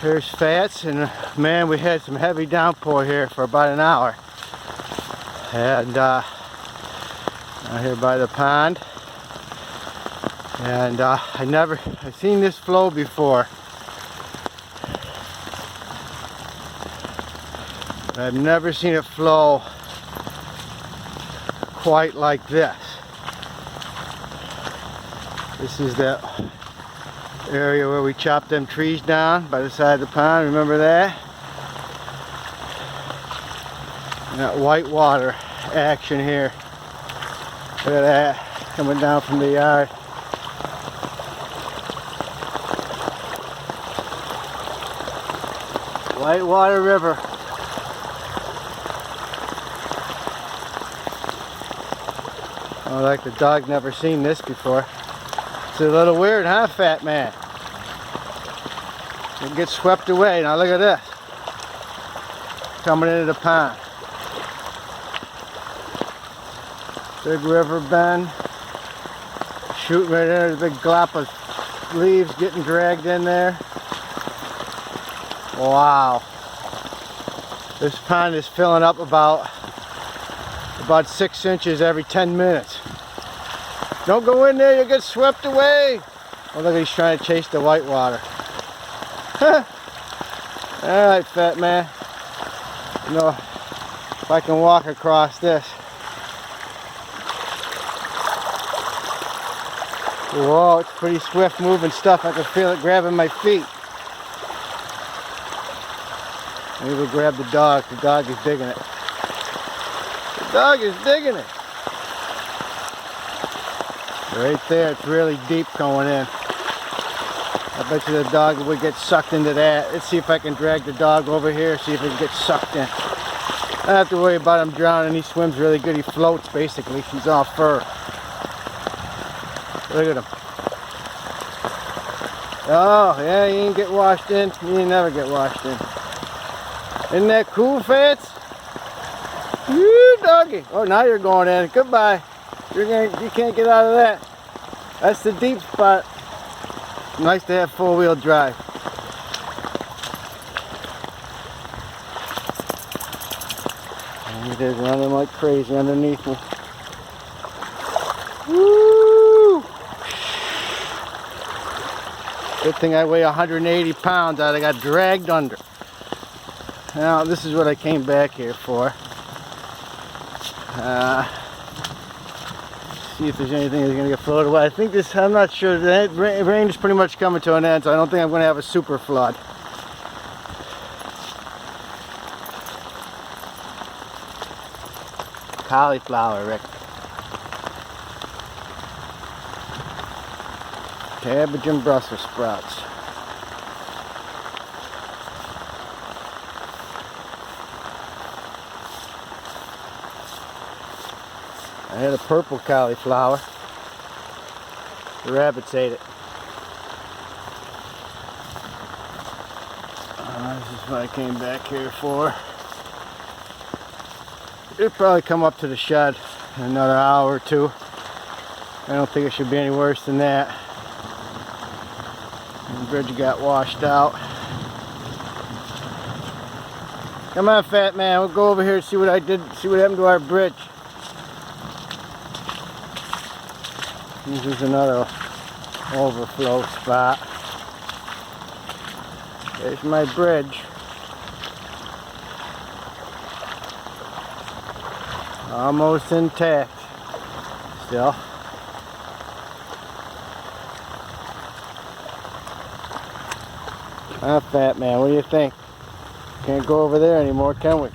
Here's Fats, and man, we had some heavy downpour here for about an hour. And out here by the pond. And I've seen this flow before. But I've never seen it flow quite like this. This is the area where we chopped them trees down by the side of the pond. Remember that? And that white water action here. Look at that coming down from the yard. Whitewater River. Oh, like the dog never seen this before. It's a little weird, huh, Fat Man? It gets swept away. Now look at this. Coming into the pond. Big river bend. Shooting right there, the big glop of leaves getting dragged in there. Wow. This pond is filling up about 6 inches every 10 minutes. Don't go in there, you'll get swept away. Oh, look, he's trying to chase the white water. Alright, Fat Man. You know, if I can walk across this. Whoa, it's pretty swift moving stuff. I can feel it grabbing my feet. Maybe we'll grab the dog. The dog is digging it. The dog is digging it. Right there, it's really deep going in. I bet you the dog would get sucked into that. Let's see if I can drag the dog over here, see if it gets sucked in. I don't have to worry about him drowning. He swims really good. He floats, basically. He's all fur. Look at him. Oh, yeah, he ain't get washed in. He ain't never get washed in. Isn't that cool, Fats? Woo, doggy. Oh, now you're going in. Goodbye. You can't get out of that. That's the deep spot. Nice to have four-wheel drive. And it is running like crazy underneath me. Woo! Good thing I weigh 180 pounds out. I got dragged under. Now, this is what I came back here for. See if there's anything that's going to get floated away. I think this, I'm not sure. The rain is pretty much coming to an end, so I don't think I'm going to have a super flood. Cauliflower, Rick. Cabbage and Brussels sprouts. I had a purple cauliflower. The rabbits ate it. This is what I came back here for. It'll probably come up to the shed in another hour or two. I don't think it should be any worse than that. The bridge got washed out. Come on, Fat Man, we'll go over here and see what I did, see what happened to our bridge. This is another overflow spot. There's my bridge. Almost intact still. Ah, Fat Man, what do you think? Can't go over there anymore, can we?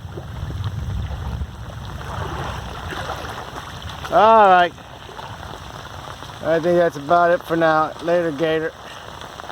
Alright. I think that's about it for now. Later, Gator.